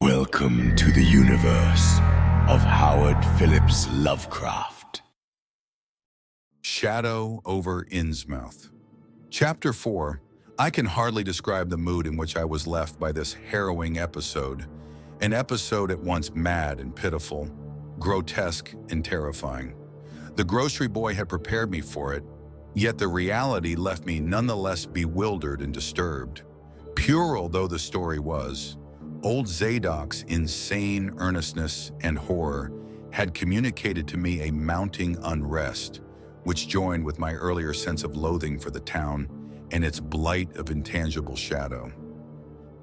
Welcome to the universe of Howard Phillips Lovecraft. Shadow over Innsmouth. Chapter 4. I can hardly describe the mood in which I was left by this harrowing episode. An episode at once mad and pitiful, grotesque and terrifying. The grocery boy had prepared me for it, yet the reality left me nonetheless bewildered and disturbed. Puerile though the story was, old Zadok's insane earnestness and horror had communicated to me a mounting unrest, which joined with my earlier sense of loathing for the town and its blight of intangible shadow.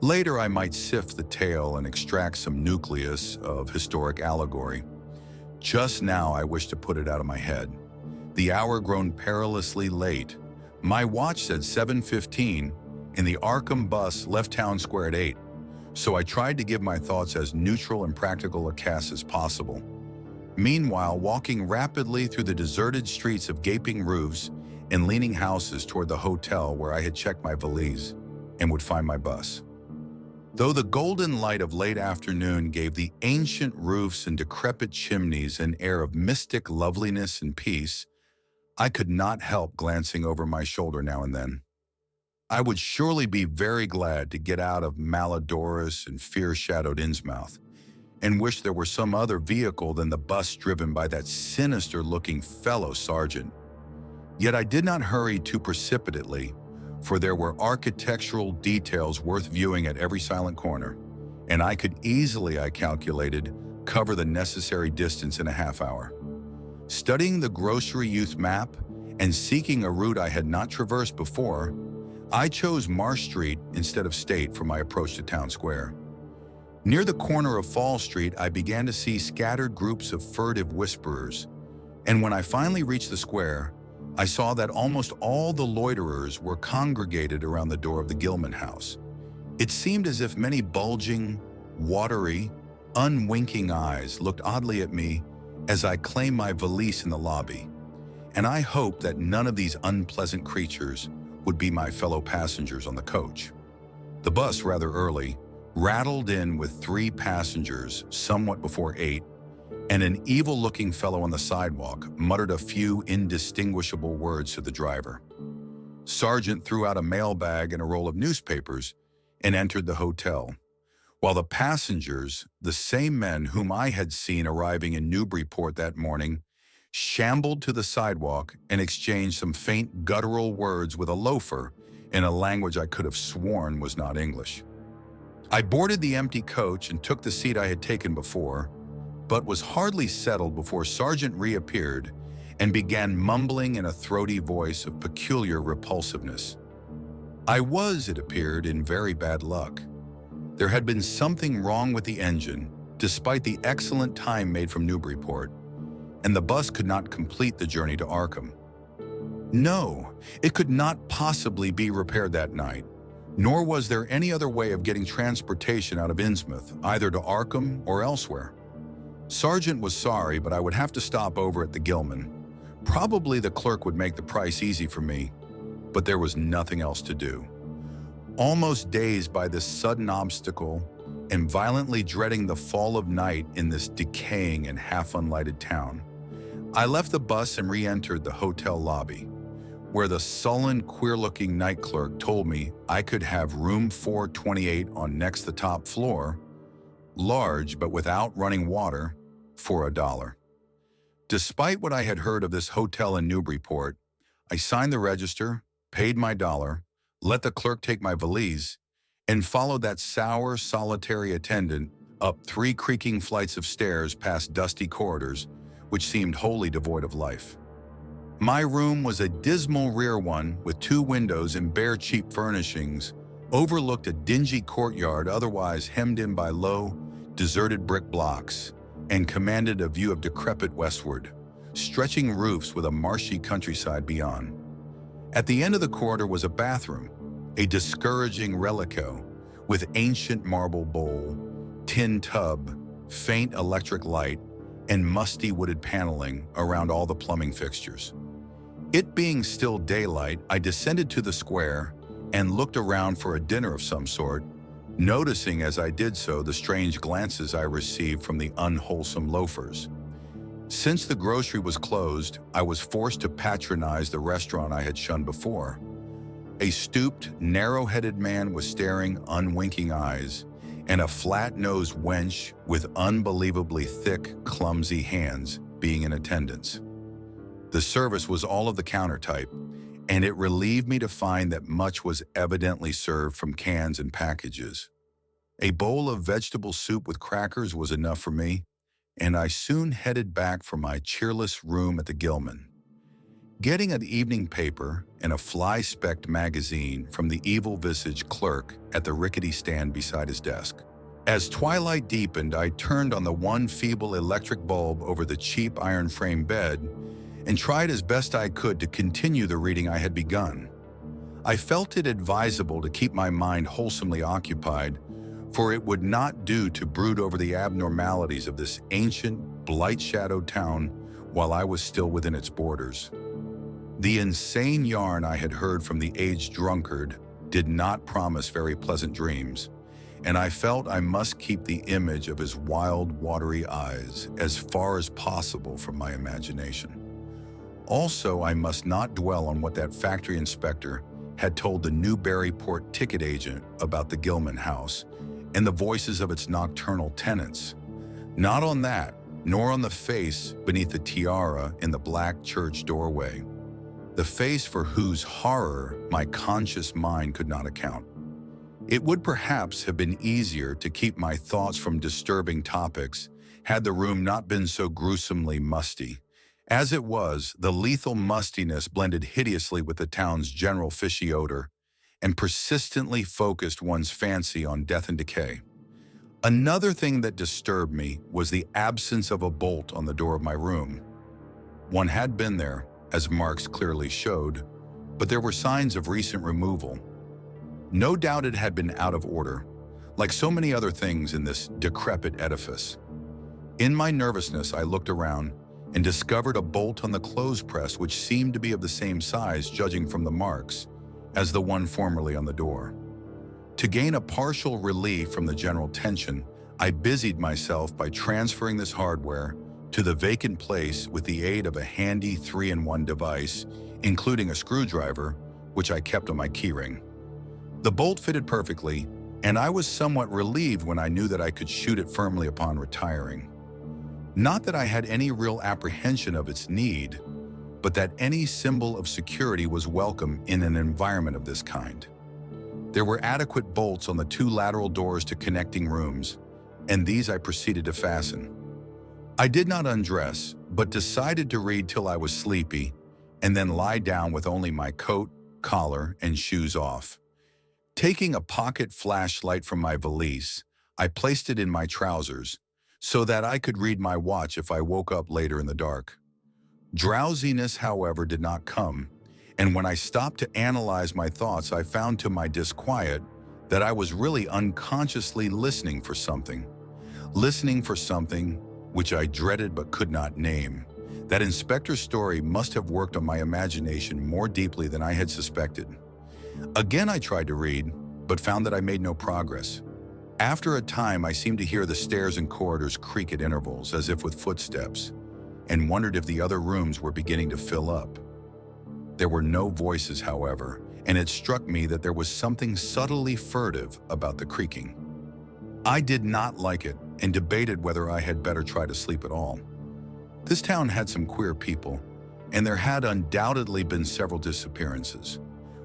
Later I might sift the tale and extract some nucleus of historic allegory. Just now I wish to put it out of my head. The hour grown perilously late. My watch said 7:15 and the Arkham bus left town square at 8. So I tried to give my thoughts as neutral and practical a cast as possible. Meanwhile, walking rapidly through the deserted streets of gaping roofs and leaning houses toward the hotel where I had checked my valise and would find my bus. Though the golden light of late afternoon gave the ancient roofs and decrepit chimneys an air of mystic loveliness and peace, I could not help glancing over my shoulder now and then. I would surely be very glad to get out of malodorous and fear-shadowed Innsmouth, and wish there were some other vehicle than the bus driven by that sinister-looking fellow sergeant. Yet I did not hurry too precipitately, for there were architectural details worth viewing at every silent corner, and I could easily, I calculated, cover the necessary distance in a half hour. Studying the grocery youth map and seeking a route I had not traversed before, I chose Marsh Street instead of State for my approach to Town Square. Near the corner of Fall Street, I began to see scattered groups of furtive whisperers, and when I finally reached the square, I saw that almost all the loiterers were congregated around the door of the Gilman house. It seemed as if many bulging, watery, unwinking eyes looked oddly at me as I claimed my valise in the lobby, and I hoped that none of these unpleasant creatures would be my fellow passengers on the coach. The bus, rather early, rattled in with 3 passengers somewhat before 8, and an evil-looking fellow on the sidewalk muttered a few indistinguishable words to the driver. Sergeant threw out a mailbag and a roll of newspapers and entered the hotel, while the passengers, the same men whom I had seen arriving in Newburyport that morning, shambled to the sidewalk and exchanged some faint guttural words with a loafer in a language I could have sworn was not English. I boarded the empty coach and took the seat I had taken before, but was hardly settled before Sergeant reappeared and began mumbling in a throaty voice of peculiar repulsiveness. I was, it appeared, in very bad luck. There had been something wrong with the engine, despite the excellent time made from Newburyport, and the bus could not complete the journey to Arkham. No, it could not possibly be repaired that night, nor was there any other way of getting transportation out of Innsmouth, either to Arkham or elsewhere. Sergeant was sorry, but I would have to stop over at the Gilman. Probably the clerk would make the price easy for me, but there was nothing else to do. Almost dazed by this sudden obstacle and violently dreading the fall of night in this decaying and half-unlighted town, I left the bus and re-entered the hotel lobby, where the sullen, queer-looking night clerk told me I could have room 428 on next the top floor, large but without running water, for $1. Despite what I had heard of this hotel in Newburyport, I signed the register, paid my $1, let the clerk take my valise, and followed that sour, solitary attendant up 3 creaking flights of stairs past dusty corridors, which seemed wholly devoid of life. My room was a dismal rear one with 2 windows and bare cheap furnishings, overlooked a dingy courtyard otherwise hemmed in by low, deserted brick blocks, and commanded a view of decrepit westward, stretching roofs with a marshy countryside beyond. At the end of the corridor was a bathroom, a discouraging relico, with ancient marble bowl, tin tub, faint electric light, and musty wooded paneling around all the plumbing fixtures. It being still daylight, I descended to the square and looked around for a dinner of some sort, noticing as I did so the strange glances I received from the unwholesome loafers. Since the grocery was closed, I was forced to patronize the restaurant I had shunned before. A stooped, narrow-headed man with staring, unwinking eyes, and a flat-nosed wench with unbelievably thick, clumsy hands being in attendance. The service was all of the counter type, and it relieved me to find that much was evidently served from cans and packages. A bowl of vegetable soup with crackers was enough for me, and I soon headed back for my cheerless room at the Gilman. Getting an evening paper and a fly-specked magazine from the evil-visaged clerk at the rickety stand beside his desk. As twilight deepened, I turned on the one feeble electric bulb over the cheap iron-frame bed and tried as best I could to continue the reading I had begun. I felt it advisable to keep my mind wholesomely occupied, for it would not do to brood over the abnormalities of this ancient, blight-shadowed town while I was still within its borders. The insane yarn I had heard from the aged drunkard did not promise very pleasant dreams, and I felt I must keep the image of his wild, watery eyes as far as possible from my imagination. Also, I must not dwell on what that factory inspector had told the Newburyport ticket agent about the Gilman house and the voices of its nocturnal tenants. Not on that, nor on the face beneath the tiara in the black church doorway, the face for whose horror my conscious mind could not account. It would perhaps have been easier to keep my thoughts from disturbing topics had the room not been so gruesomely musty. As it was, the lethal mustiness blended hideously with the town's general fishy odor and persistently focused one's fancy on death and decay. Another thing that disturbed me was the absence of a bolt on the door of my room. One had been there, as marks clearly showed, but there were signs of recent removal. No doubt it had been out of order, like so many other things in this decrepit edifice. In my nervousness, I looked around and discovered a bolt on the clothes press which seemed to be of the same size, judging from the marks, as the one formerly on the door. To gain a partial relief from the general tension, I busied myself by transferring this hardware to the vacant place with the aid of a handy 3-in-1 device, including a screwdriver, which I kept on my keyring. The bolt fitted perfectly, and I was somewhat relieved when I knew that I could shoot it firmly upon retiring. Not that I had any real apprehension of its need, but that any symbol of security was welcome in an environment of this kind. There were adequate bolts on the 2 lateral doors to connecting rooms, and these I proceeded to fasten. I did not undress, but decided to read till I was sleepy, and then lie down with only my coat, collar, and shoes off. Taking a pocket flashlight from my valise, I placed it in my trousers, so that I could read my watch if I woke up later in the dark. Drowsiness, however, did not come, and when I stopped to analyze my thoughts, I found to my disquiet that I was really unconsciously listening for something which I dreaded but could not name. That inspector's story must have worked on my imagination more deeply than I had suspected. Again, I tried to read, but found that I made no progress. After a time, I seemed to hear the stairs and corridors creak at intervals, as if with footsteps, and wondered if the other rooms were beginning to fill up. There were no voices, however, and it struck me that there was something subtly furtive about the creaking. I did not like it and debated whether I had better try to sleep at all. This town had some queer people, and there had undoubtedly been several disappearances.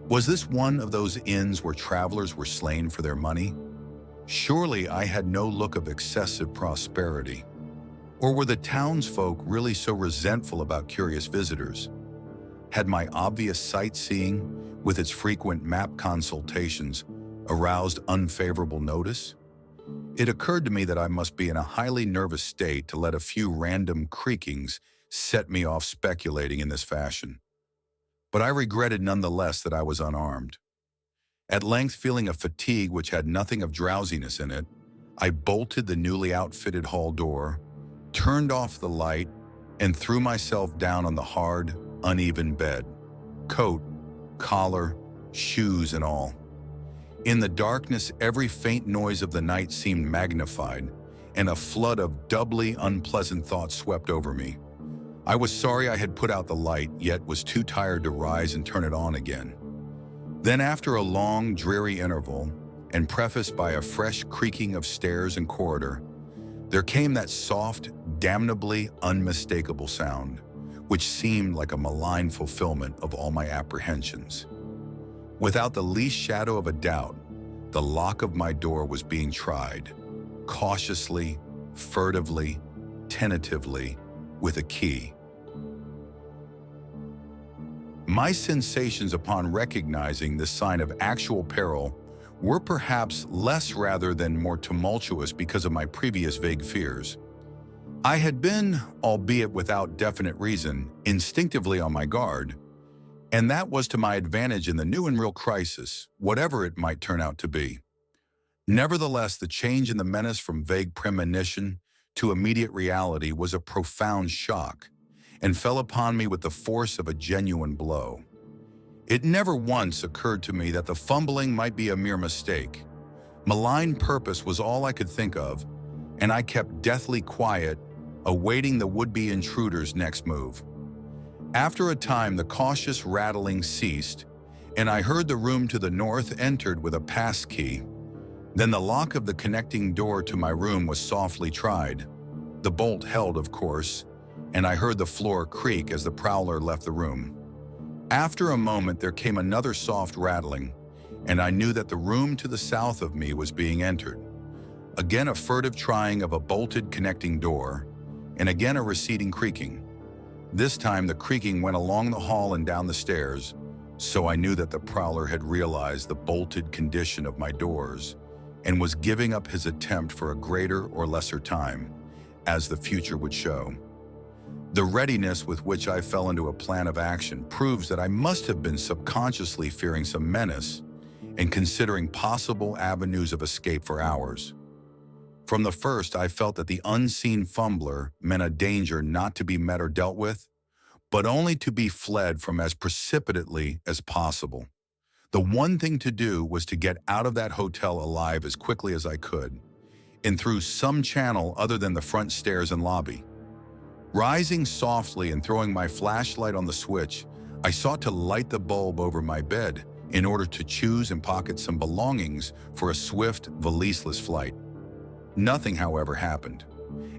Was this one of those inns where travelers were slain for their money? Surely I had no look of excessive prosperity. Or were the townsfolk really so resentful about curious visitors? Had my obvious sightseeing, with its frequent map consultations, aroused unfavorable notice? It occurred to me that I must be in a highly nervous state to let a few random creakings set me off speculating in this fashion. But I regretted nonetheless that I was unarmed. At length, feeling a fatigue which had nothing of drowsiness in it, I bolted the newly outfitted hall door, turned off the light, and threw myself down on the hard, uneven bed, coat, collar, shoes, and all. In the darkness, every faint noise of the night seemed magnified, and a flood of doubly unpleasant thoughts swept over me. I was sorry I had put out the light, yet was too tired to rise and turn it on again. Then, after a long, dreary interval, and prefaced by a fresh creaking of stairs and corridor, there came that soft, damnably unmistakable sound, which seemed like a malign fulfillment of all my apprehensions. Without the least shadow of a doubt, the lock of my door was being tried, cautiously, furtively, tentatively, with a key. My sensations upon recognizing this sign of actual peril were perhaps less rather than more tumultuous because of my previous vague fears. I had been, albeit without definite reason, instinctively on my guard, and that was to my advantage in the new and real crisis, whatever it might turn out to be. Nevertheless, the change in the menace from vague premonition to immediate reality was a profound shock, and fell upon me with the force of a genuine blow. It never once occurred to me that the fumbling might be a mere mistake. Malign purpose was all I could think of, and I kept deathly quiet, awaiting the would-be intruder's next move. After a time, the cautious rattling ceased, and I heard the room to the north entered with a pass key. Then the lock of the connecting door to my room was softly tried. The bolt held, of course, and I heard the floor creak as the prowler left the room. After a moment, there came another soft rattling, and I knew that the room to the south of me was being entered. Again, a furtive trying of a bolted connecting door, and again a receding creaking. This time, the creaking went along the hall and down the stairs, so I knew that the prowler had realized the bolted condition of my doors and was giving up his attempt for a greater or lesser time, as the future would show. The readiness with which I fell into a plan of action proves that I must have been subconsciously fearing some menace and considering possible avenues of escape for hours. From the first, I felt that the unseen fumbler meant a danger not to be met or dealt with, but only to be fled from as precipitately as possible. The one thing to do was to get out of that hotel alive as quickly as I could, and through some channel other than the front stairs and lobby. Rising softly and throwing my flashlight on the switch, I sought to light the bulb over my bed in order to choose and pocket some belongings for a swift, valiseless flight. Nothing, however, happened,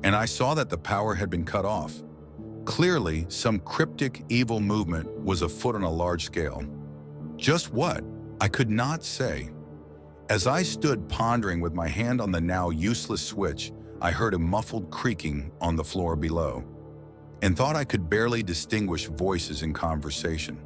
and I saw that the power had been cut off. Clearly, some cryptic, evil movement was afoot on a large scale. Just what? I could not say. As I stood pondering with my hand on the now useless switch, I heard a muffled creaking on the floor below, and thought I could barely distinguish voices in conversation.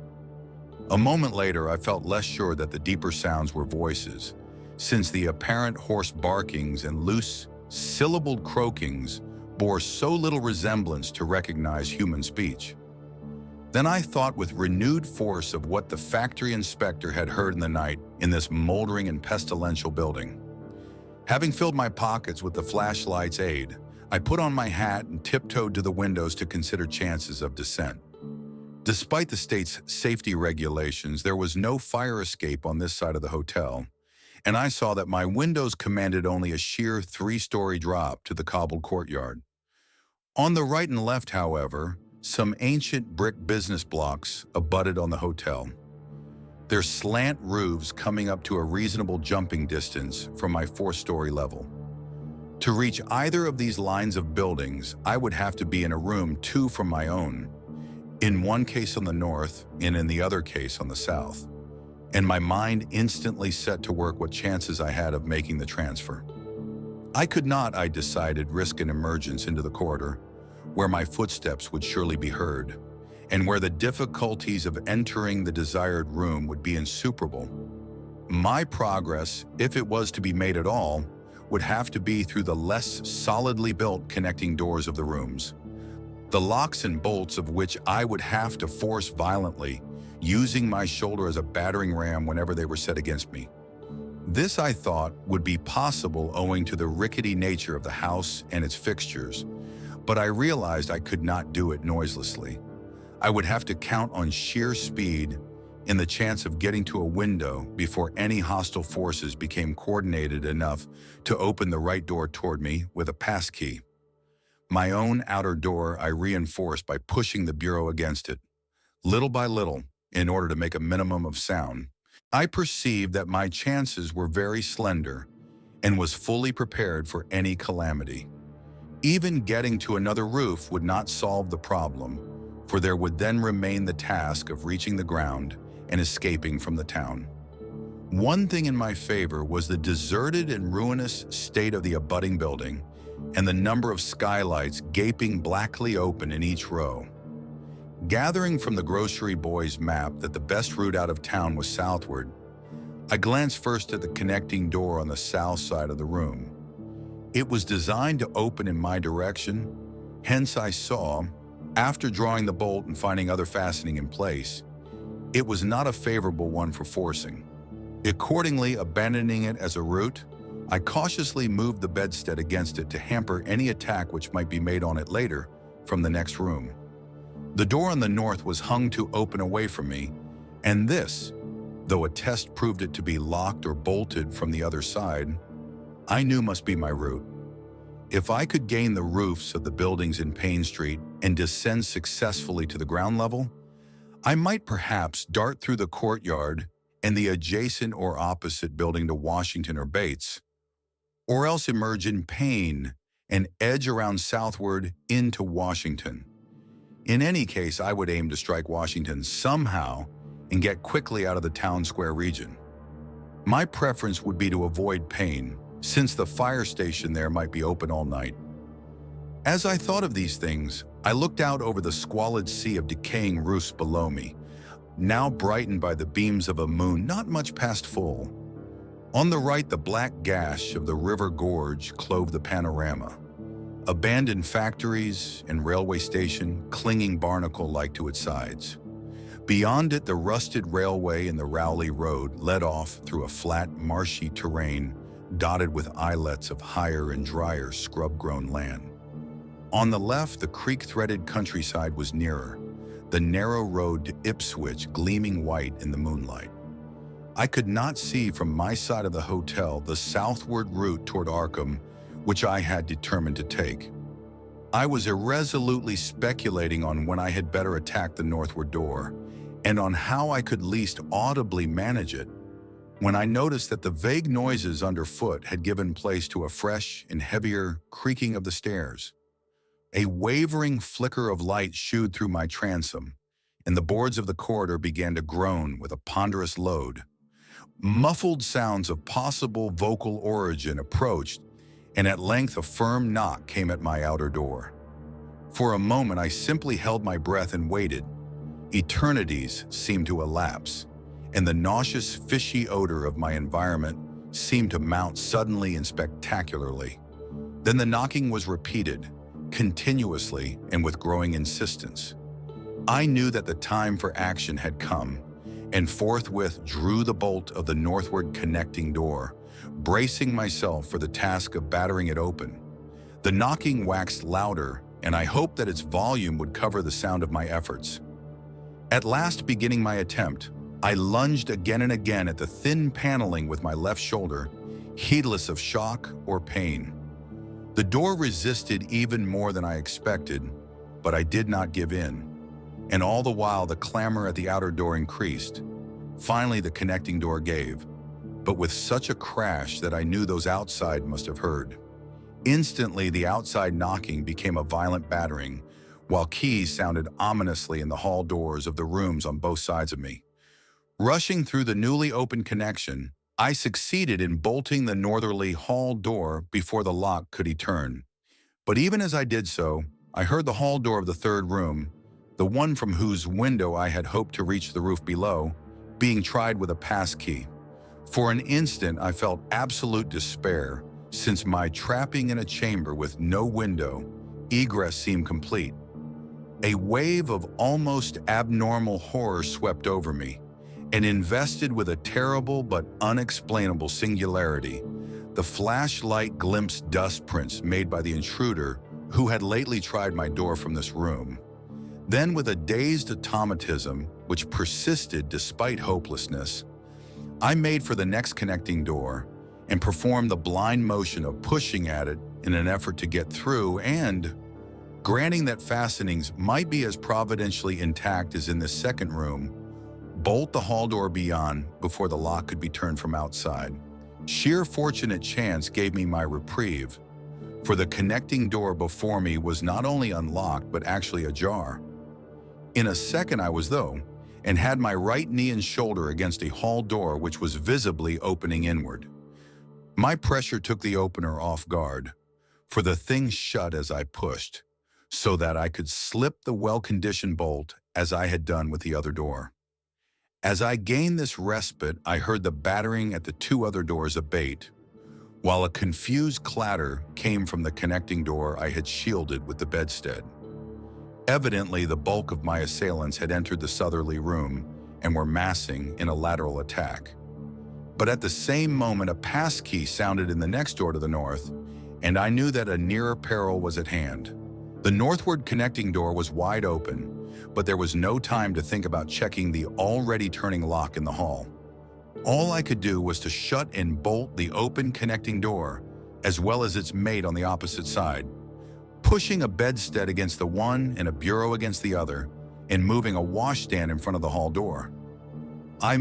A moment later, I felt less sure that the deeper sounds were voices, since the apparent hoarse barkings and loose, syllabled croakings bore so little resemblance to recognize human speech. Then I thought with renewed force of what the factory inspector had heard in the night in this moldering and pestilential building. Having filled my pockets with the flashlight's aid, I put on my hat and tiptoed to the windows to consider chances of descent. Despite the state's safety regulations, there was no fire escape on this side of the hotel, and I saw that my windows commanded only a sheer 3-story drop to the cobbled courtyard. On the right and left, however, some ancient brick business blocks abutted on the hotel, their slant roofs coming up to a reasonable jumping distance from my 4-story level. To reach either of these lines of buildings, I would have to be in a room 2 from my own, in one case on the north and in the other case on the south, and my mind instantly set to work what chances I had of making the transfer. I could not, I decided, risk an emergence into the corridor, where my footsteps would surely be heard, and where the difficulties of entering the desired room would be insuperable. My progress, if it was to be made at all, would have to be through the less solidly built connecting doors of the rooms, the locks and bolts of which I would have to force violently, using my shoulder as a battering ram whenever they were set against me. This, I thought, would be possible owing to the rickety nature of the house and its fixtures, but I realized I could not do it noiselessly. I would have to count on sheer speed, in the chance of getting to a window before any hostile forces became coordinated enough to open the right door toward me with a passkey. My own outer door I reinforced by pushing the bureau against it, little by little, in order to make a minimum of sound. I perceived that my chances were very slender and was fully prepared for any calamity. Even getting to another roof would not solve the problem, for there would then remain the task of reaching the ground and escaping from the town. One thing in my favor was the deserted and ruinous state of the abutting building and the number of skylights gaping blackly open in each row. Gathering from the grocery boy's map that the best route out of town was southward, I glanced first at the connecting door on the south side of the room. It was designed to open in my direction, hence I saw, after drawing the bolt and finding other fastening in place, it was not a favorable one for forcing. Accordingly, abandoning it as a route, I cautiously moved the bedstead against it to hamper any attack which might be made on it later from the next room. The door on the north was hung to open away from me, and this, though a test proved it to be locked or bolted from the other side, I knew must be my route. If I could gain the roofs of the buildings in Payne Street and descend successfully to the ground level, I might perhaps dart through the courtyard and the adjacent or opposite building to Washington or Bates, or else emerge in Payne and edge around southward into Washington. In any case, I would aim to strike Washington somehow and get quickly out of the town square region. My preference would be to avoid Payne, since the fire station there might be open all night. As I thought of these things, I looked out over the squalid sea of decaying roofs below me, now brightened by the beams of a moon not much past full. On the right, the black gash of the river gorge clove the panorama. Abandoned factories and railway station clinging barnacle-like to its sides. Beyond it, the rusted railway and the Rowley Road led off through a flat, marshy terrain dotted with islets of higher and drier scrub-grown land. On the left, the creek-threaded countryside was nearer, the narrow road to Ipswich gleaming white in the moonlight. I could not see from my side of the hotel the southward route toward Arkham, which I had determined to take. I was irresolutely speculating on when I had better attack the northward door, and on how I could least audibly manage it, when I noticed that the vague noises underfoot had given place to a fresh and heavier creaking of the stairs. A wavering flicker of light shooed through my transom, and the boards of the corridor began to groan with a ponderous load. Muffled sounds of possible vocal origin approached, and at length a firm knock came at my outer door. For a moment I simply held my breath and waited. Eternities seemed to elapse, and the nauseous, fishy odor of my environment seemed to mount suddenly and spectacularly. Then the knocking was repeated, continuously and with growing insistence. I knew that the time for action had come, and forthwith drew the bolt of the northward connecting door, bracing myself for the task of battering it open. The knocking waxed louder, and I hoped that its volume would cover the sound of my efforts. At last, beginning my attempt, I lunged again and again at the thin paneling with my left shoulder, heedless of shock or pain. The door resisted even more than I expected, but I did not give in, and all the while the clamor at the outer door increased. Finally, the connecting door gave, but with such a crash that I knew those outside must have heard. Instantly, the outside knocking became a violent battering, while keys sounded ominously in the hall doors of the rooms on both sides of me. Rushing through the newly opened connection, I succeeded in bolting the northerly hall door before the lock could return. But even as I did so, I heard the hall door of the third room, the one from whose window I had hoped to reach the roof below, being tried with a pass key. For an instant, I felt absolute despair, since my trapping in a chamber with no window, egress seemed complete. A wave of almost abnormal horror swept over me, and invested with a terrible but unexplainable singularity, the flashlight glimpsed dust prints made by the intruder who had lately tried my door from this room. Then, with a dazed automatism, which persisted despite hopelessness. I made for the next connecting door and performed the blind motion of pushing at it in an effort to get through and, granting that fastenings might be as providentially intact as in the second room, bolt the hall door beyond before the lock could be turned from outside. Sheer fortunate chance gave me my reprieve, for the connecting door before me was not only unlocked but actually ajar. In a second I was though, and had my right knee and shoulder against a hall door which was visibly opening inward. My pressure took the opener off guard, for the thing shut as I pushed, so that I could slip the well-conditioned bolt as I had done with the other door. As I gained this respite, I heard the battering at the two other doors abate, while a confused clatter came from the connecting door I had shielded with the bedstead. Evidently, the bulk of my assailants had entered the southerly room and were massing in a lateral attack. But at the same moment, a passkey sounded in the next door to the north, and I knew that a nearer peril was at hand. The northward connecting door was wide open, but there was no time to think about checking the already turning lock in the hall. All I could do was to shut and bolt the open connecting door, as well as its mate on the opposite side, pushing a bedstead against the one and a bureau against the other, and moving a washstand in front of the hall door. I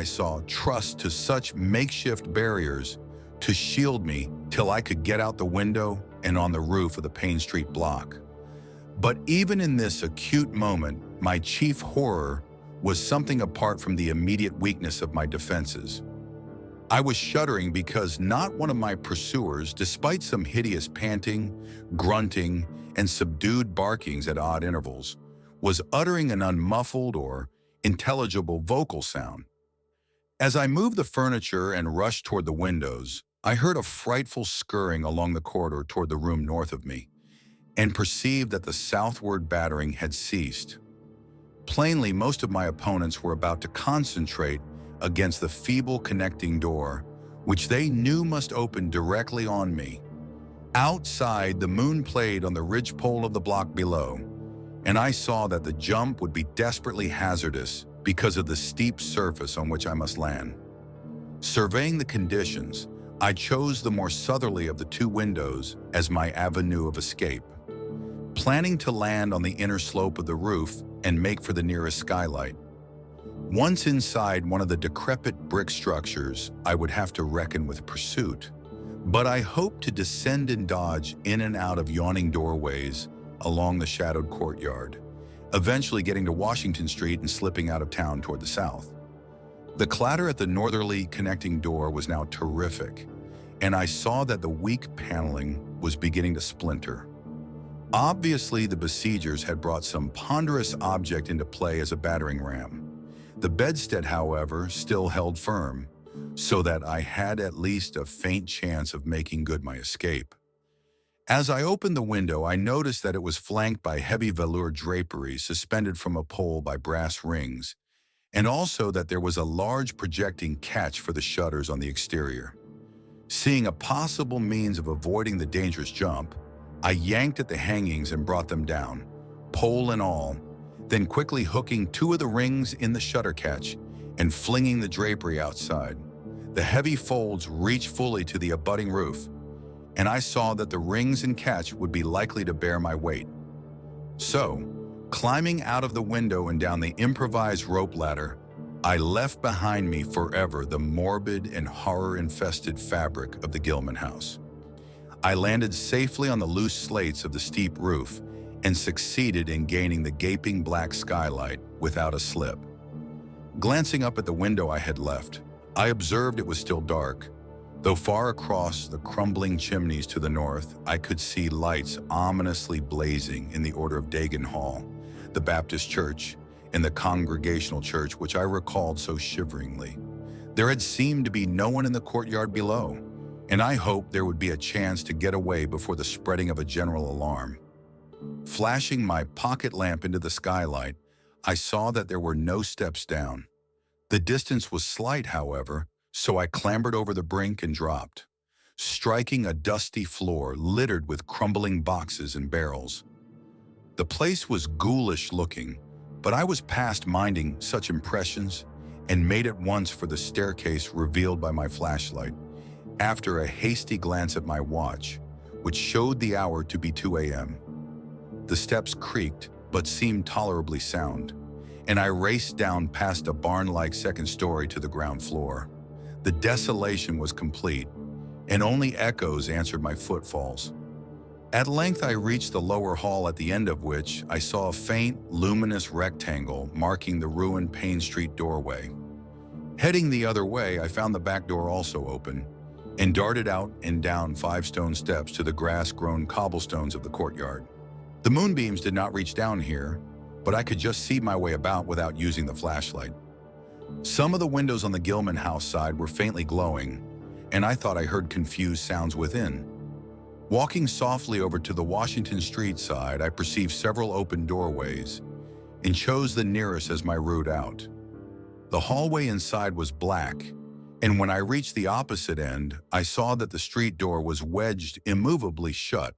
saw, trust to such makeshift barriers to shield me till I could get out the window and on the roof of the Payne Street block. But even in this acute moment, my chief horror was something apart from the immediate weakness of my defenses. I was shuddering because not one of my pursuers, despite some hideous panting, grunting, and subdued barkings at odd intervals, was uttering an unmuffled or intelligible vocal sound. As I moved the furniture and rushed toward the windows, I heard a frightful scurrying along the corridor toward the room north of me, and perceived that the southward battering had ceased. Plainly, most of my opponents were about to concentrate against the feeble connecting door, which they knew must open directly on me. Outside, the moon played on the ridgepole of the block below, and I saw that the jump would be desperately hazardous because of the steep surface on which I must land. Surveying the conditions, I chose the more southerly of the two windows as my avenue of escape, planning to land on the inner slope of the roof and make for the nearest skylight. Once inside one of the decrepit brick structures, I would have to reckon with pursuit, but I hoped to descend and dodge in and out of yawning doorways along the shadowed courtyard, eventually getting to Washington Street and slipping out of town toward the south. The clatter at the northerly connecting door was now terrific, and I saw that the weak paneling was beginning to splinter. Obviously, the besiegers had brought some ponderous object into play as a battering ram. The bedstead, however, still held firm, so that I had at least a faint chance of making good my escape. As I opened the window, I noticed that it was flanked by heavy velour drapery suspended from a pole by brass rings, and also that there was a large projecting catch for the shutters on the exterior. Seeing a possible means of avoiding the dangerous jump, I yanked at the hangings and brought them down, pole and all, then quickly hooking two of the rings in the shutter catch and flinging the drapery outside. The heavy folds reached fully to the abutting roof, and I saw that the rings and catch would be likely to bear my weight. So, climbing out of the window and down the improvised rope ladder, I left behind me forever the morbid and horror-infested fabric of the Gilman house. I landed safely on the loose slates of the steep roof and succeeded in gaining the gaping black skylight without a slip. Glancing up at the window I had left, I observed it was still dark, though far across the crumbling chimneys to the north, I could see lights ominously blazing in the order of Dagon Hall, the Baptist church, and the Congregational church, which I recalled so shiveringly. There had seemed to be no one in the courtyard below, and I hoped there would be a chance to get away before the spreading of a general alarm. Flashing my pocket lamp into the skylight, I saw that there were no steps down. The distance was slight, however, so I clambered over the brink and dropped, striking a dusty floor littered with crumbling boxes and barrels. The place was ghoulish looking, But I was past minding such impressions and made at once for the staircase revealed by my flashlight, after a hasty glance at my watch, which showed the hour to be 2 a.m. The steps creaked, but seemed tolerably sound, and I raced down past a barn-like second story to the ground floor. The desolation was complete, and only echoes answered my footfalls. At length I reached the lower hall, at the end of which I saw a faint, luminous rectangle marking the ruined Payne Street doorway. Heading the other way, I found the back door also open, and darted out and down 5 stone steps to the grass-grown cobblestones of the courtyard. The moonbeams did not reach down here, but I could just see my way about without using the flashlight. Some of the windows on the Gilman house side were faintly glowing, and I thought I heard confused sounds within. Walking softly over to the Washington Street side, I perceived several open doorways and chose the nearest as my route out. The hallway inside was black, and when I reached the opposite end, I saw that the street door was wedged immovably shut.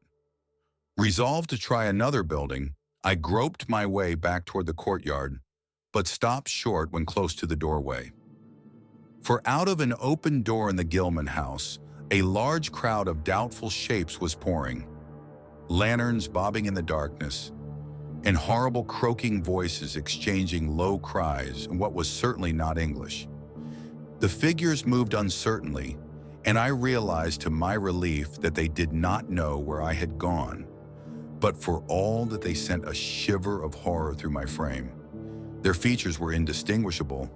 Resolved to try another building, I groped my way back toward the courtyard, but stopped short when close to the doorway. For out of an open door in the Gilman house, a large crowd of doubtful shapes was pouring, lanterns bobbing in the darkness, and horrible croaking voices exchanging low cries in what was certainly not English. The figures moved uncertainly, and I realized to my relief that they did not know where I had gone, but for all that they sent a shiver of horror through my frame. Their features were indistinguishable,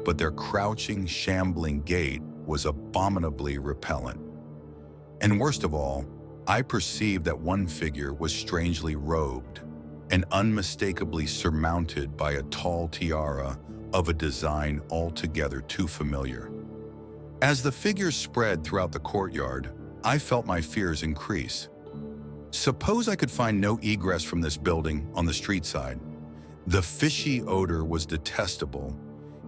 but their crouching, shambling gait was abominably repellent. And worst of all, I perceived that one figure was strangely robed and unmistakably surmounted by a tall tiara of a design altogether too familiar. As the figures spread throughout the courtyard, I felt my fears increase. Suppose I could find no egress from this building on the street side. The fishy odor was detestable,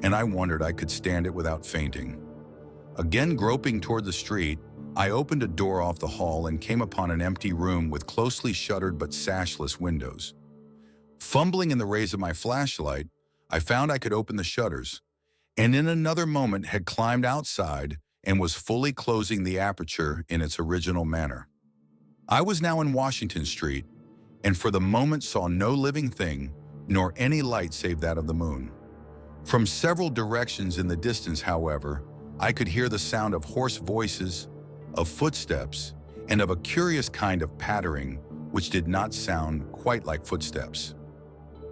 and I wondered I could stand it without fainting. Again groping toward the street, I opened a door off the hall and came upon an empty room with closely shuttered but sashless windows. Fumbling in the rays of my flashlight, I found I could open the shutters, and in another moment had climbed outside and was fully closing the aperture in its original manner. I was now in Washington Street, and for the moment saw no living thing, nor any light save that of the moon. From several directions in the distance, however, I could hear the sound of hoarse voices, of footsteps, and of a curious kind of pattering which did not sound quite like footsteps.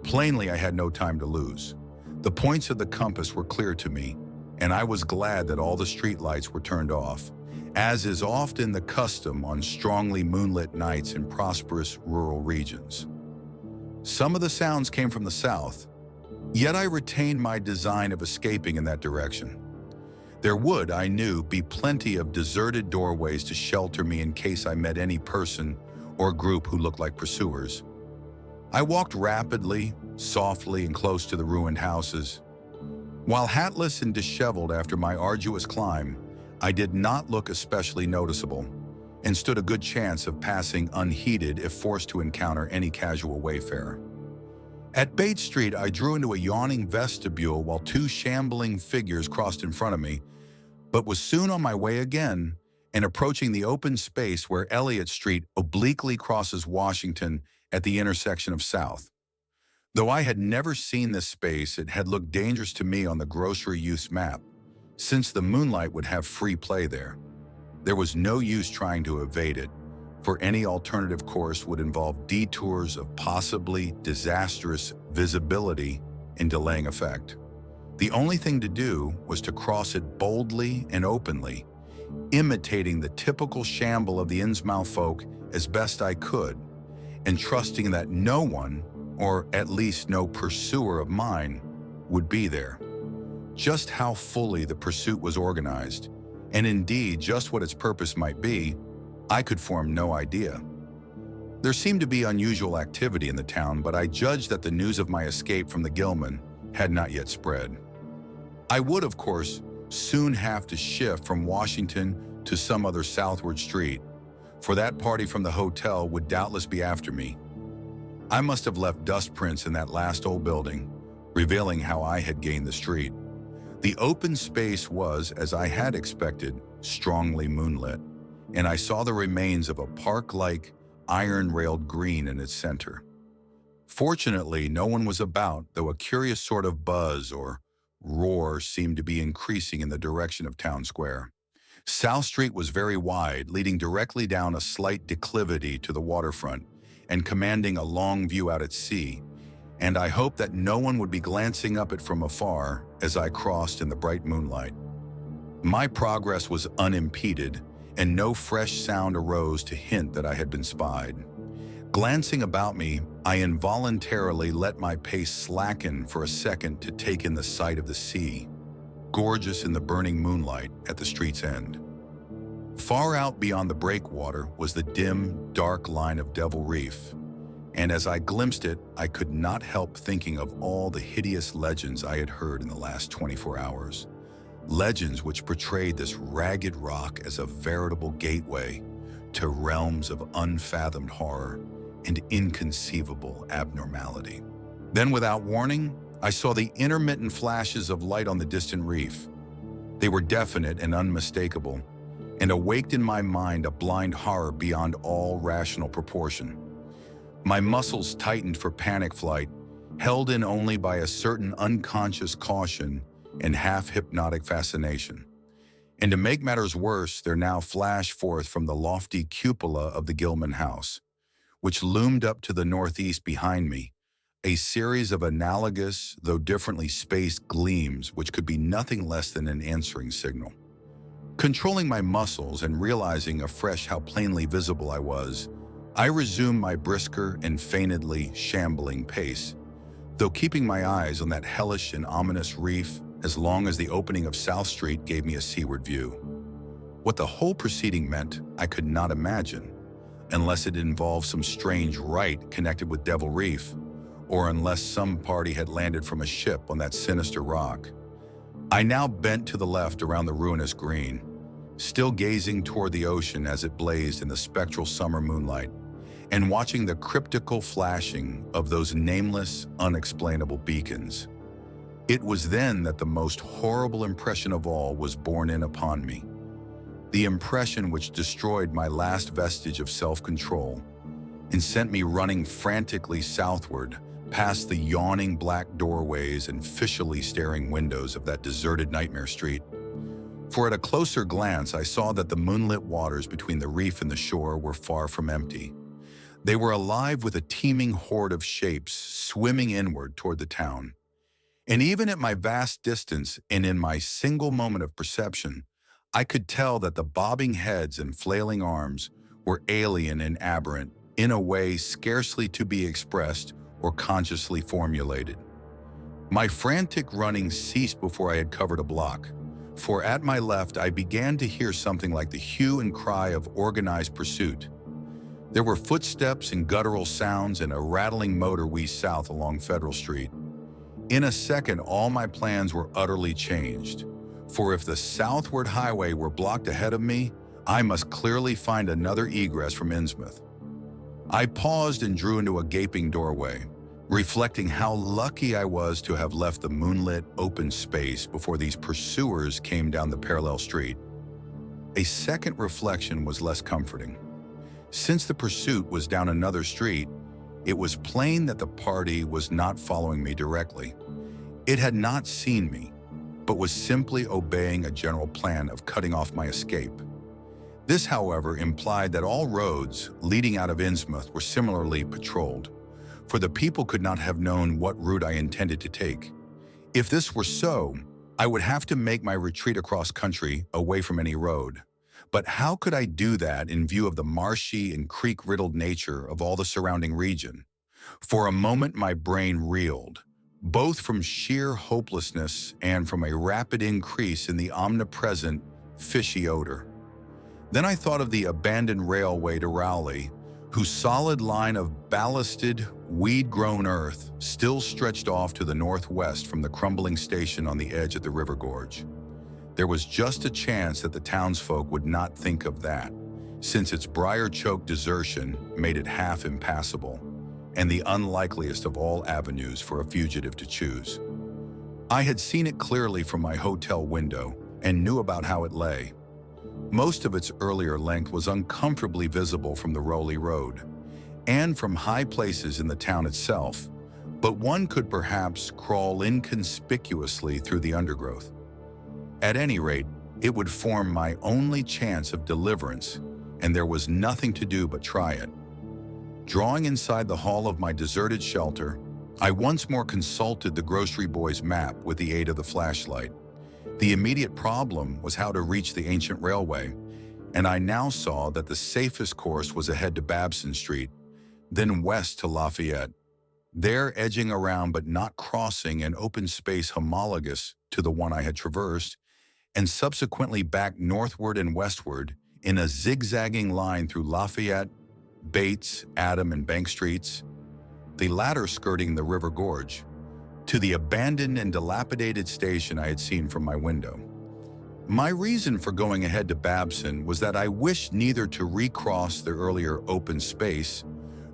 Plainly, I had no time to lose. The points of the compass were clear to me, and I was glad that all the street lights were turned off, as is often the custom on strongly moonlit nights in prosperous rural regions. Some of the sounds came from the south, yet I retained my design of escaping in that direction. There would, I knew, be plenty of deserted doorways to shelter me in case I met any person or group who looked like pursuers. I walked rapidly, softly, and close to the ruined houses. While hatless and disheveled after my arduous climb, I did not look especially noticeable, and stood a good chance of passing unheeded if forced to encounter any casual wayfarer. At Bates Street, I drew into a yawning vestibule while 2 shambling figures crossed in front of me, but was soon on my way again and approaching the open space where Elliott Street obliquely crosses Washington at the intersection of South. Though I had never seen this space, it had looked dangerous to me on the grocery use map, since the moonlight would have free play there. There was no use trying to evade it, for any alternative course would involve detours of possibly disastrous visibility and delaying effect. The only thing to do was to cross it boldly and openly, imitating the typical shamble of the Innsmouth folk as best I could, and trusting that no one, or at least no pursuer of mine, would be there. Just how fully the pursuit was organized, and indeed just what its purpose might be, I could form no idea. There seemed to be unusual activity in the town, but I judged that the news of my escape from the Gilman had not yet spread. I would, of course, soon have to shift from Washington to some other southward street, for that party from the hotel would doubtless be after me. I must have left dust prints in that last old building, revealing how I had gained the street. The open space was, as I had expected, strongly moonlit, and I saw the remains of a park-like, iron-railed green in its center. Fortunately, no one was about, though a curious sort of buzz or roar seemed to be increasing in the direction of Town Square. South Street was very wide, leading directly down a slight declivity to the waterfront and commanding a long view out at sea, and I hoped that no one would be glancing up it from afar as I crossed in the bright moonlight. My progress was unimpeded, and no fresh sound arose to hint that I had been spied. Glancing about me, I involuntarily let my pace slacken for a second to take in the sight of the sea, gorgeous in the burning moonlight at the street's end. Far out beyond the breakwater was the dim, dark line of Devil Reef, and as I glimpsed it, I could not help thinking of all the hideous legends I had heard in the last 24 hours. Legends which portrayed this ragged rock as a veritable gateway to realms of unfathomed horror and inconceivable abnormality. Then, without warning, I saw the intermittent flashes of light on the distant reef. They were definite and unmistakable, and awaked in my mind a blind horror beyond all rational proportion. My muscles tightened for panic flight, held in only by a certain unconscious caution and half-hypnotic fascination. And to make matters worse, there now flashed forth from the lofty cupola of the Gilman House, which loomed up to the northeast behind me, a series of analogous, though differently spaced gleams which could be nothing less than an answering signal. Controlling my muscles and realizing afresh how plainly visible I was, I resumed my brisker and feignedly shambling pace, though keeping my eyes on that hellish and ominous reef as long as the opening of South Street gave me a seaward view. What the whole proceeding meant, I could not imagine, unless it involved some strange rite connected with Devil Reef, or unless some party had landed from a ship on that sinister rock. I now bent to the left around the ruinous green, still gazing toward the ocean as it blazed in the spectral summer moonlight, and watching the cryptical flashing of those nameless, unexplainable beacons. It was then that the most horrible impression of all was borne in upon me. The impression which destroyed my last vestige of self-control and sent me running frantically southward past the yawning black doorways and fishily staring windows of that deserted nightmare street. For at a closer glance, I saw that the moonlit waters between the reef and the shore were far from empty. They were alive with a teeming horde of shapes swimming inward toward the town. And even at my vast distance and in my single moment of perception, I could tell that the bobbing heads and flailing arms were alien and aberrant in a way scarcely to be expressed or consciously formulated. My frantic running ceased before I had covered a block, for at my left I began to hear something like the hue and cry of organized pursuit. There were footsteps and guttural sounds and a rattling motor wheezed south along Federal Street. In a second, all my plans were utterly changed, for if the southward highway were blocked ahead of me, I must clearly find another egress from Innsmouth. I paused and drew into a gaping doorway, reflecting how lucky I was to have left the moonlit, open space before these pursuers came down the parallel street. A second reflection was less comforting. Since the pursuit was down another street, it was plain that the party was not following me directly. It had not seen me, but was simply obeying a general plan of cutting off my escape. This, however, implied that all roads leading out of Innsmouth were similarly patrolled, for the people could not have known what route I intended to take. If this were so, I would have to make my retreat across country away from any road. But how could I do that in view of the marshy and creek-riddled nature of all the surrounding region? For a moment my brain reeled, both from sheer hopelessness and from a rapid increase in the omnipresent, fishy odor. Then I thought of the abandoned railway to Rowley, whose solid line of ballasted, weed-grown earth still stretched off to the northwest from the crumbling station on the edge of the river gorge. There was just a chance that the townsfolk would not think of that, since its briar-choked desertion made it half impassable, and the unlikeliest of all avenues for a fugitive to choose. I had seen it clearly from my hotel window and knew about how it lay. Most of its earlier length was uncomfortably visible from the Rowley Road and from high places in the town itself, but one could perhaps crawl inconspicuously through the undergrowth. At any rate, it would form my only chance of deliverance, and there was nothing to do but try it. Drawing inside the hall of my deserted shelter, I once more consulted the grocery boy's map with the aid of the flashlight. The immediate problem was how to reach the ancient railway, and I now saw that the safest course was ahead to Babson Street, then west to Lafayette, there edging around but not crossing an open space homologous to the one I had traversed, and subsequently back northward and westward in a zigzagging line through Lafayette, Bates, Adam, and Bank Streets, the latter skirting the River Gorge, to the abandoned and dilapidated station I had seen from my window. My reason for going ahead to Babson was that I wished neither to recross the earlier open space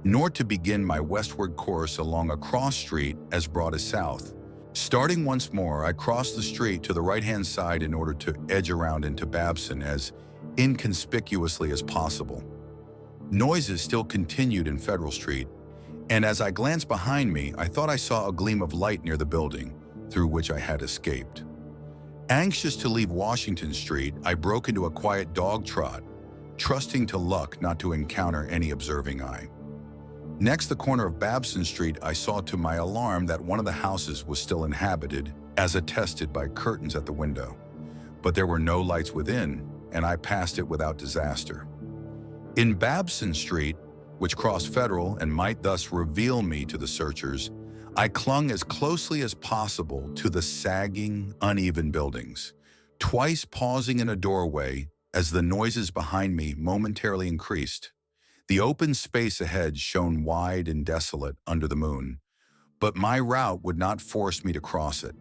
nor to begin my westward course along a cross street as broad as south. Starting once more, I crossed the street to the right-hand side in order to edge around into Babson as inconspicuously as possible. Noises still continued in Federal Street, and as I glanced behind me, I thought I saw a gleam of light near the building through which I had escaped. Anxious to leave Washington Street, I broke into a quiet dog trot, trusting to luck not to encounter any observing eye. Next the corner of Babson Street, I saw to my alarm that one of the houses was still inhabited, as attested by curtains at the window. But there were no lights within, and I passed it without disaster. In Babson Street, which crossed Federal and might thus reveal me to the searchers, I clung as closely as possible to the sagging, uneven buildings, twice pausing in a doorway as the noises behind me momentarily increased. The open space ahead shone wide and desolate under the moon, but my route would not force me to cross it.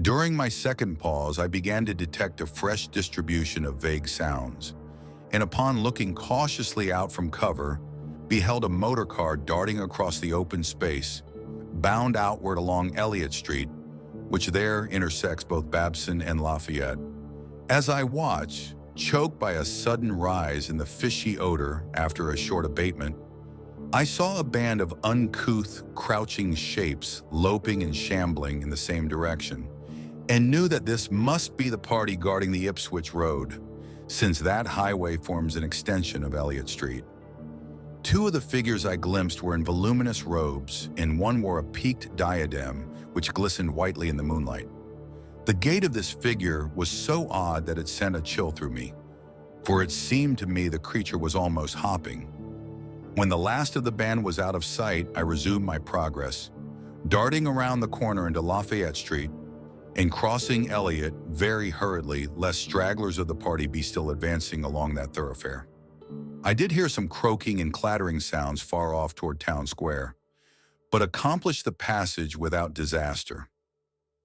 During my second pause, I began to detect a fresh distribution of vague sounds, and upon looking cautiously out from cover, beheld a motor car darting across the open space, bound outward along Elliott Street, which there intersects both Babson and Lafayette. As I watched, choked by a sudden rise in the fishy odor after a short abatement, I saw a band of uncouth, crouching shapes loping and shambling in the same direction, and knew that this must be the party guarding the Ipswich Road, since that highway forms an extension of Elliott Street. Two of the figures I glimpsed were in voluminous robes, and one wore a peaked diadem which glistened whitely in the moonlight. The gait of this figure was so odd that it sent a chill through me, for it seemed to me the creature was almost hopping. When the last of the band was out of sight, I resumed my progress, darting around the corner into Lafayette Street and crossing Elliott very hurriedly lest stragglers of the party be still advancing along that thoroughfare. I did hear some croaking and clattering sounds far off toward Town Square, but accomplished the passage without disaster.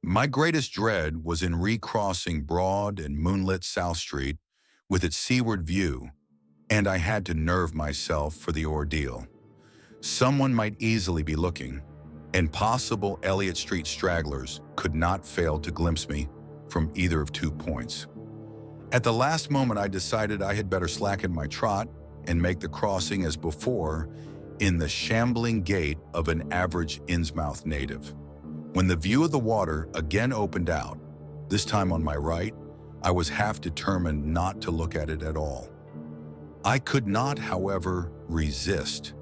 My greatest dread was in recrossing broad and moonlit South Street with its seaward view, and I had to nerve myself for the ordeal. Someone might easily be looking, and possible Elliott Street stragglers could not fail to glimpse me from either of 2 points. At the last moment, I decided I had better slacken my trot and make the crossing as before in the shambling gait of an average Innsmouth native. When the view of the water again opened out, this time on my right, I was half determined not to look at it at all. I could not, however, resist,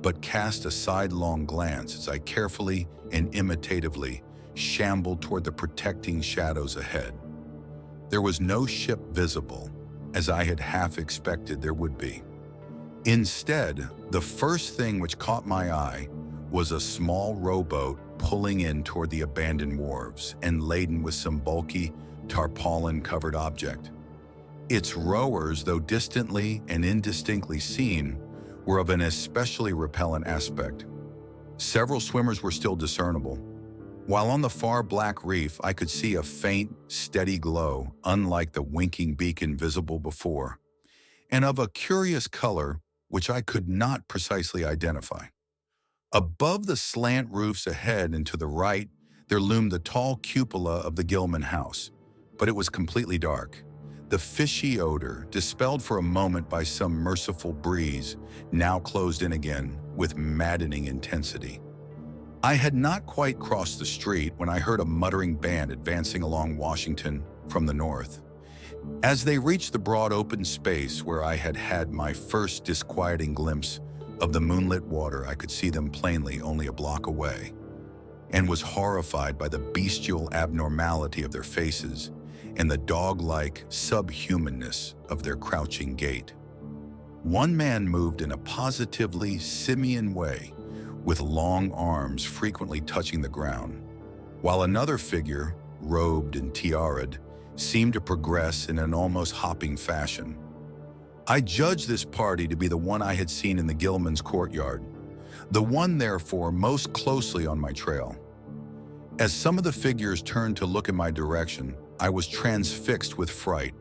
but cast a sidelong glance as I carefully and imitatively shambled toward the protecting shadows ahead. There was no ship visible, as I had half expected there would be. Instead, the first thing which caught my eye was a small rowboat pulling in toward the abandoned wharves and laden with some bulky, tarpaulin-covered object. Its rowers, though distantly and indistinctly seen, were of an especially repellent aspect. Several swimmers were still discernible, while on the far black reef I could see a faint, steady glow, unlike the winking beacon visible before, and of a curious color which I could not precisely identify. Above the slant roofs ahead and to the right, there loomed the tall cupola of the Gilman house, but it was completely dark. The fishy odor, dispelled for a moment by some merciful breeze, now closed in again with maddening intensity. I had not quite crossed the street when I heard a muttering band advancing along Washington from the north. As they reached the broad open space where I had had my first disquieting glimpse of the moonlit water, I could see them plainly only a block away, and was horrified by the bestial abnormality of their faces and the dog-like subhumanness of their crouching gait. One man moved in a positively simian way, with long arms frequently touching the ground, while another figure, robed and tiaraed, seemed to progress in an almost hopping fashion. I judged this party to be the one I had seen in the Gilman's courtyard, the one, therefore, most closely on my trail. As some of the figures turned to look in my direction, I was transfixed with fright,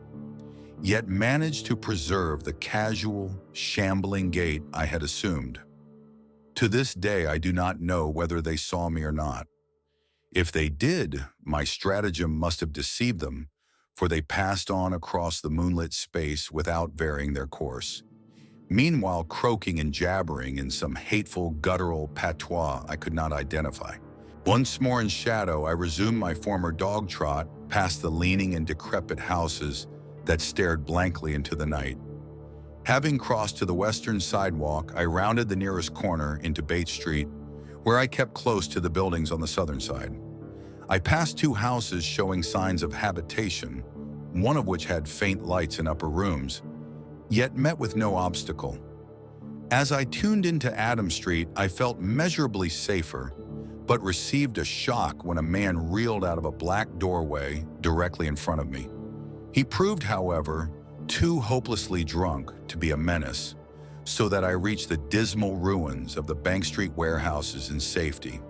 yet managed to preserve the casual, shambling gait I had assumed. To this day, I do not know whether they saw me or not. If they did, my stratagem must have deceived them, for they passed on across the moonlit space without varying their course, meanwhile croaking and jabbering in some hateful guttural patois I could not identify. Once more in shadow, I resumed my former dog trot past the leaning and decrepit houses that stared blankly into the night. Having crossed to the western sidewalk, I rounded the nearest corner into Bates Street, where I kept close to the buildings on the southern side. I passed two houses showing signs of habitation, one of which had faint lights in upper rooms, yet met with no obstacle. As I tuned into Adams Street, I felt measurably safer, but received a shock when a man reeled out of a black doorway directly in front of me. He proved, however, too hopelessly drunk to be a menace, so that I reached the dismal ruins of the Bank Street warehouses in safety.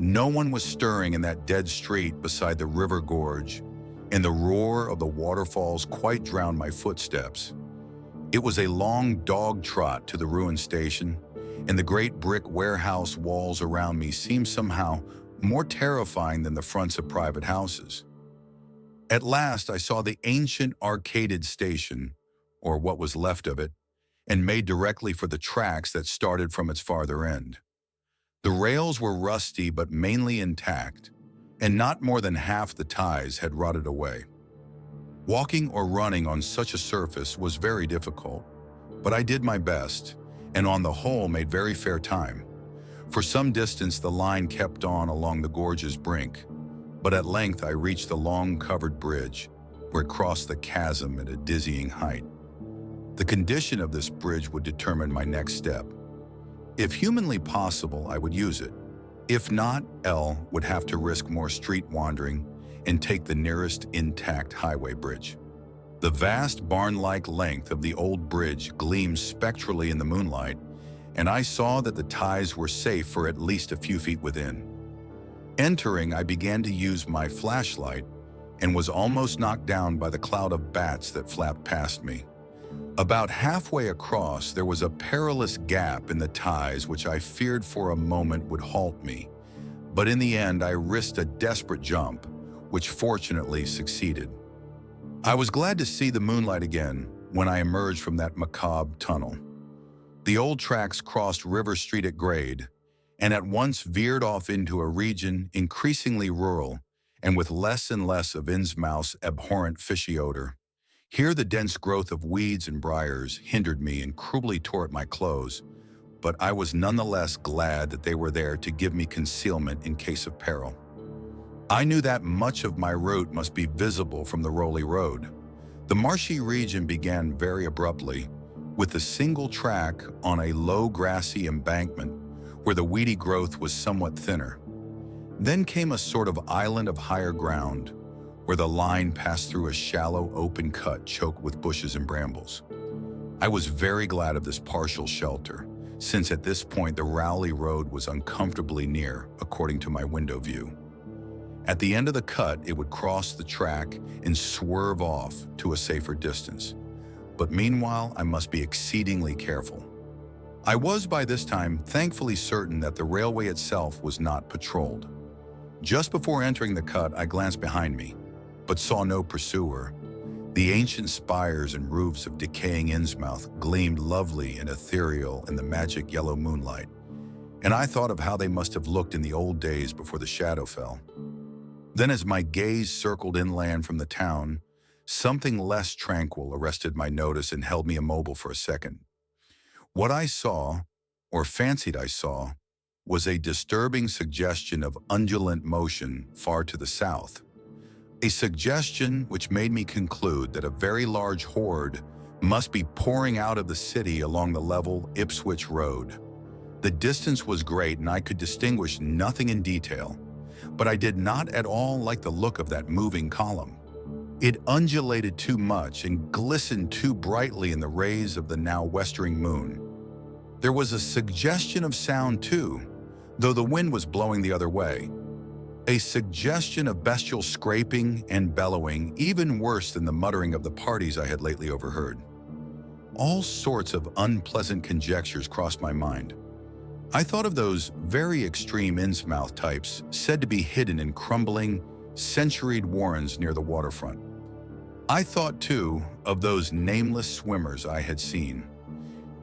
No one was stirring in that dead street beside the river gorge, and the roar of the waterfalls quite drowned my footsteps. It was a long dog trot to the ruined station, and the great brick warehouse walls around me seemed somehow more terrifying than the fronts of private houses. At last, I saw the ancient arcaded station, or what was left of it, and made directly for the tracks that started from its farther end. The rails were rusty but mainly intact, and not more than half the ties had rotted away. Walking or running on such a surface was very difficult, but I did my best, and on the whole made very fair time. For some distance the line kept on along the gorge's brink, but at length I reached the long covered bridge, where it crossed the chasm at a dizzying height. The condition of this bridge would determine my next step. If humanly possible, I would use it. If not, L would have to risk more street wandering and take the nearest intact highway bridge. The vast barn-like length of the old bridge gleamed spectrally in the moonlight, and I saw that the ties were safe for at least a few feet within. Entering, I began to use my flashlight and was almost knocked down by the cloud of bats that flapped past me. About halfway across, there was a perilous gap in the ties which I feared for a moment would halt me, but in the end I risked a desperate jump, which fortunately succeeded. I was glad to see the moonlight again when I emerged from that macabre tunnel. The old tracks crossed River Street at grade, and at once veered off into a region increasingly rural and with less and less of Innsmouth's abhorrent fishy odor. Here the dense growth of weeds and briars hindered me and cruelly tore at my clothes, but I was nonetheless glad that they were there to give me concealment in case of peril. I knew that much of my route must be visible from the Rowley Road. The marshy region began very abruptly, with a single track on a low grassy embankment where the weedy growth was somewhat thinner. Then came a sort of island of higher ground, where the line passed through a shallow open cut choked with bushes and brambles. I was very glad of this partial shelter, since at this point the Rowley Road was uncomfortably near, according to my window view. At the end of the cut, it would cross the track and swerve off to a safer distance. But meanwhile, I must be exceedingly careful. I was by this time thankfully certain that the railway itself was not patrolled. Just before entering the cut, I glanced behind me, but saw no pursuer. The ancient spires and roofs of decaying Innsmouth gleamed lovely and ethereal in the magic yellow moonlight, and I thought of how they must have looked in the old days before the shadow fell. Then as my gaze circled inland from the town, something less tranquil arrested my notice and held me immobile for a second. What I saw, or fancied I saw, was a disturbing suggestion of undulant motion far to the south. A suggestion which made me conclude that a very large horde must be pouring out of the city along the level Ipswich Road. The distance was great and I could distinguish nothing in detail, but I did not at all like the look of that moving column. It undulated too much and glistened too brightly in the rays of the now westering moon. There was a suggestion of sound too, though the wind was blowing the other way. A suggestion of bestial scraping and bellowing, even worse than the muttering of the parties I had lately overheard. All sorts of unpleasant conjectures crossed my mind. I thought of those very extreme Innsmouth types said to be hidden in crumbling, centuried warrens near the waterfront. I thought, too, of those nameless swimmers I had seen.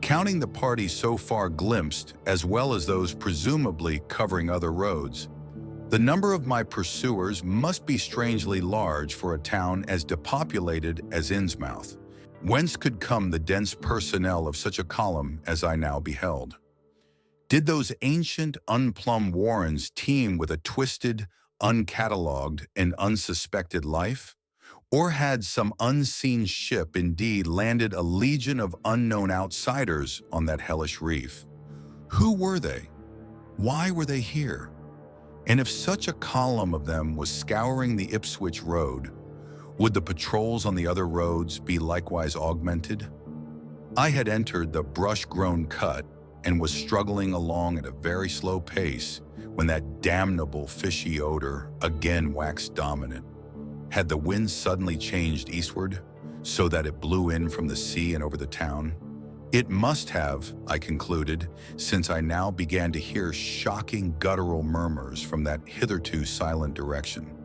Counting the parties so far glimpsed, as well as those presumably covering other roads, the number of my pursuers must be strangely large for a town as depopulated as Innsmouth. Whence could come the dense personnel of such a column as I now beheld? Did those ancient, unplumbed warrens teem with a twisted, uncatalogued, and unsuspected life? Or had some unseen ship indeed landed a legion of unknown outsiders on that hellish reef? Who were they? Why were they here? And if such a column of them was scouring the Ipswich Road, would the patrols on the other roads be likewise augmented? I had entered the brush-grown cut and was struggling along at a very slow pace when that damnable fishy odor again waxed dominant. Had the wind suddenly changed eastward, so that it blew in from the sea and over the town? It must have, I concluded, since I now began to hear shocking guttural murmurs from that hitherto silent direction.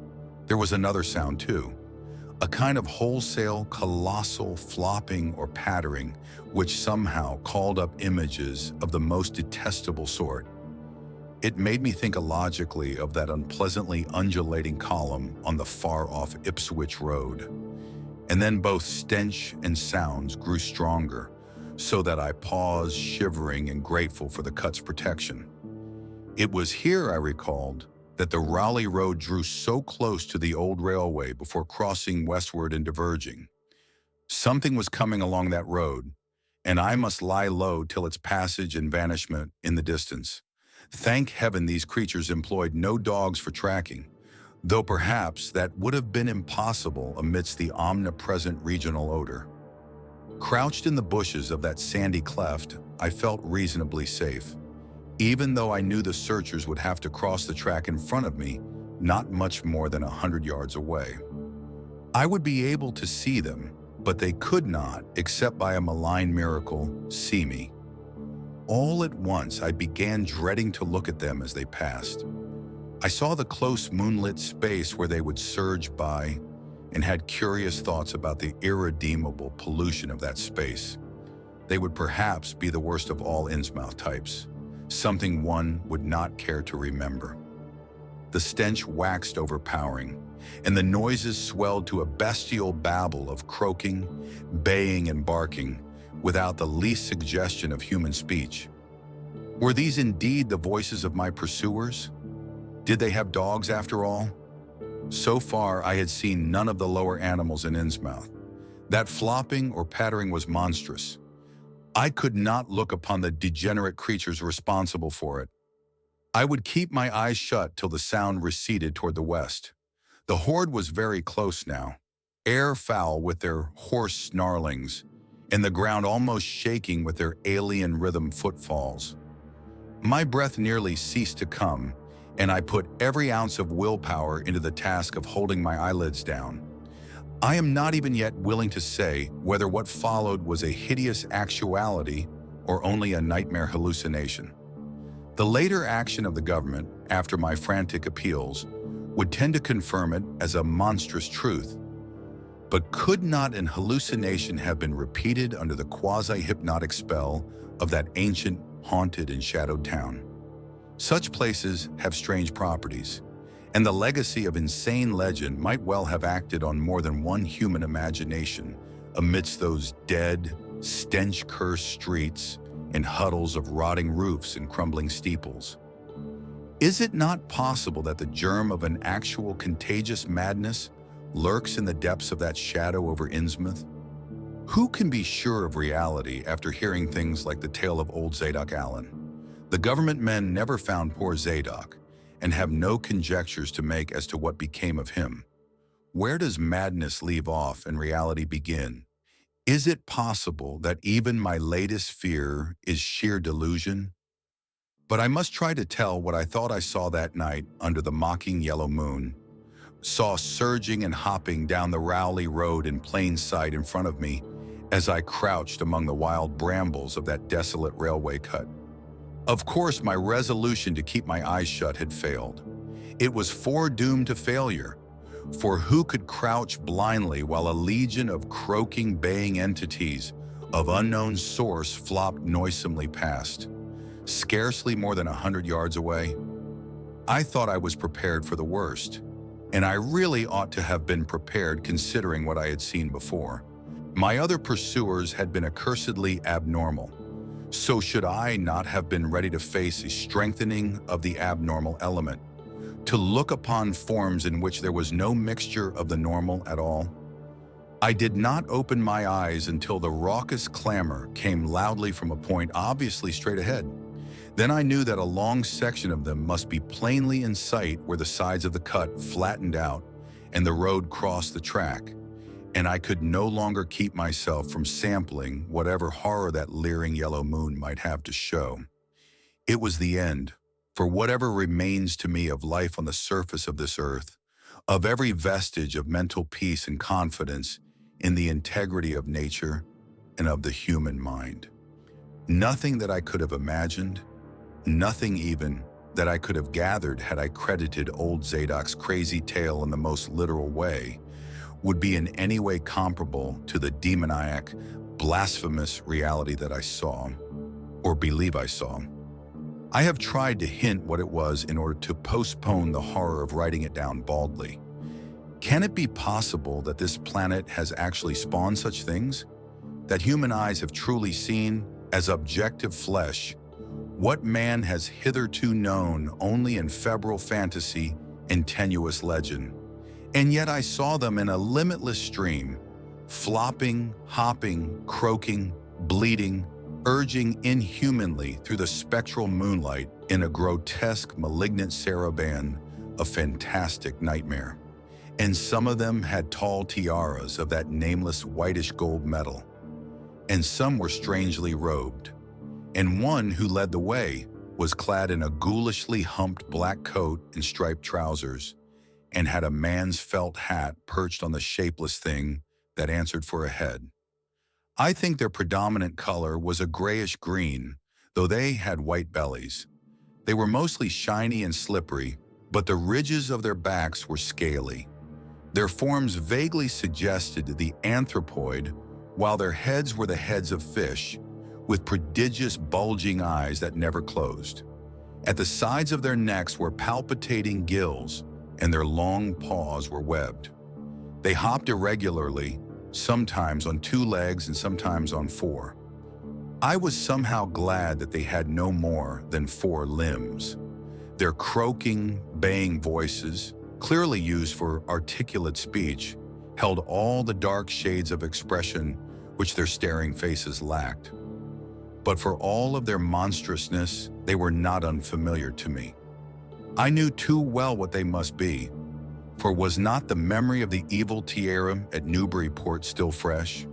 There was another sound too, a kind of wholesale, colossal flopping or pattering, which somehow called up images of the most detestable sort. It made me think illogically of that unpleasantly undulating column on the far-off Ipswich Road. And then both stench and sounds grew stronger, so that I paused, shivering and grateful for the cut's protection. It was here, I recalled, that the Raleigh Road drew so close to the old railway before crossing westward and diverging. Something was coming along that road, and I must lie low till its passage and vanishment in the distance. Thank heaven these creatures employed no dogs for tracking, though perhaps that would have been impossible amidst the omnipresent regional odor. Crouched in the bushes of that sandy cleft, I felt reasonably safe, even though I knew the searchers would have to cross the track in front of me, not much more than 100 yards away. I would be able to see them, but they could not, except by a malign miracle, see me. All at once, I began dreading to look at them as they passed. I saw the close moonlit space where they would surge by and had curious thoughts about the irredeemable pollution of that space. They would perhaps be the worst of all Innsmouth types, something one would not care to remember. The stench waxed overpowering, and the noises swelled to a bestial babble of croaking, baying, and barking, without the least suggestion of human speech. Were these indeed the voices of my pursuers? Did they have dogs after all? So far, I had seen none of the lower animals in Innsmouth. That flopping or pattering was monstrous. I could not look upon the degenerate creatures responsible for it. I would keep my eyes shut till the sound receded toward the west. The horde was very close now, air-foul with their hoarse snarlings, and the ground almost shaking with their alien rhythm footfalls. My breath nearly ceased to come, and I put every ounce of willpower into the task of holding my eyelids down. I am not even yet willing to say whether what followed was a hideous actuality or only a nightmare hallucination. The later action of the government, after my frantic appeals, would tend to confirm it as a monstrous truth. But could not an hallucination have been repeated under the quasi-hypnotic spell of that ancient, haunted and shadowed town? Such places have strange properties, and the legacy of insane legend might well have acted on more than one human imagination amidst those dead, stench-cursed streets and huddles of rotting roofs and crumbling steeples. Is it not possible that the germ of an actual contagious madness lurks in the depths of that shadow over Innsmouth? Who can be sure of reality after hearing things like the tale of old Zadok Allen? The government men never found poor Zadok and have no conjectures to make as to what became of him. Where does madness leave off and reality begin? Is it possible that even my latest fear is sheer delusion? But I must try to tell what I thought I saw that night under the mocking yellow moon. Saw surging and hopping down the Rowley Road in plain sight in front of me as I crouched among the wild brambles of that desolate railway cut. Of course, my resolution to keep my eyes shut had failed. It was foredoomed to failure. For who could crouch blindly while a legion of croaking, baying entities of unknown source flopped noisomely past, scarcely more than 100 yards away? I thought I was prepared for the worst, and I really ought to have been prepared considering what I had seen before. My other pursuers had been accursedly abnormal, so should I not have been ready to face a strengthening of the abnormal element? To look upon forms in which there was no mixture of the normal at all? I did not open my eyes until the raucous clamor came loudly from a point obviously straight ahead. Then I knew that a long section of them must be plainly in sight where the sides of the cut flattened out and the road crossed the track, and I could no longer keep myself from sampling whatever horror that leering yellow moon might have to show. It was the end. For whatever remains to me of life on the surface of this earth, of every vestige of mental peace and confidence in the integrity of nature and of the human mind. Nothing that I could have imagined, nothing even that I could have gathered had I credited old Zadok's crazy tale in the most literal way, would be in any way comparable to the demoniac, blasphemous reality that I saw, or believe I saw. I have tried to hint what it was in order to postpone the horror of writing it down baldly. Can it be possible that this planet has actually spawned such things? That human eyes have truly seen, as objective flesh, what man has hitherto known only in febrile fantasy and tenuous legend? And yet I saw them in a limitless stream, flopping, hopping, croaking, bleeding, urging inhumanly through the spectral moonlight in a grotesque, malignant saraband of fantastic nightmare. And some of them had tall tiaras of that nameless whitish gold metal, and some were strangely robed. And one who led the way was clad in a ghoulishly humped black coat and striped trousers, and had a man's felt hat perched on the shapeless thing that answered for a head. I think their predominant color was a grayish green, though they had white bellies. They were mostly shiny and slippery, but the ridges of their backs were scaly. Their forms vaguely suggested the anthropoid, while their heads were the heads of fish, with prodigious bulging eyes that never closed. At the sides of their necks were palpitating gills, and their long paws were webbed. They hopped irregularly, sometimes on 2 legs and sometimes on 4. I was somehow glad that they had no more than 4 limbs. Their croaking, baying voices, clearly used for articulate speech, held all the dark shades of expression which their staring faces lacked. But for all of their monstrousness, they were not unfamiliar to me. I knew too well what they must be, for was not the memory of the evil tiara at Newburyport still fresh?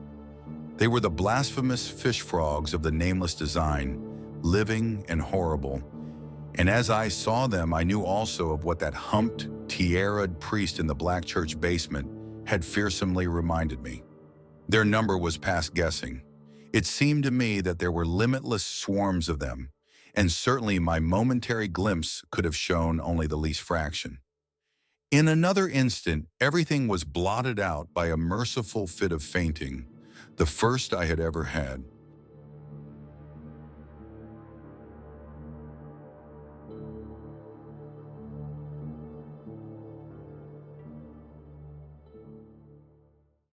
They were the blasphemous fish frogs of the nameless design, living and horrible. And as I saw them, I knew also of what that humped, tiara'd priest in the black church basement had fearsomely reminded me. Their number was past guessing. It seemed to me that there were limitless swarms of them, and certainly my momentary glimpse could have shown only the least fraction. In another instant, everything was blotted out by a merciful fit of fainting, the first I had ever had.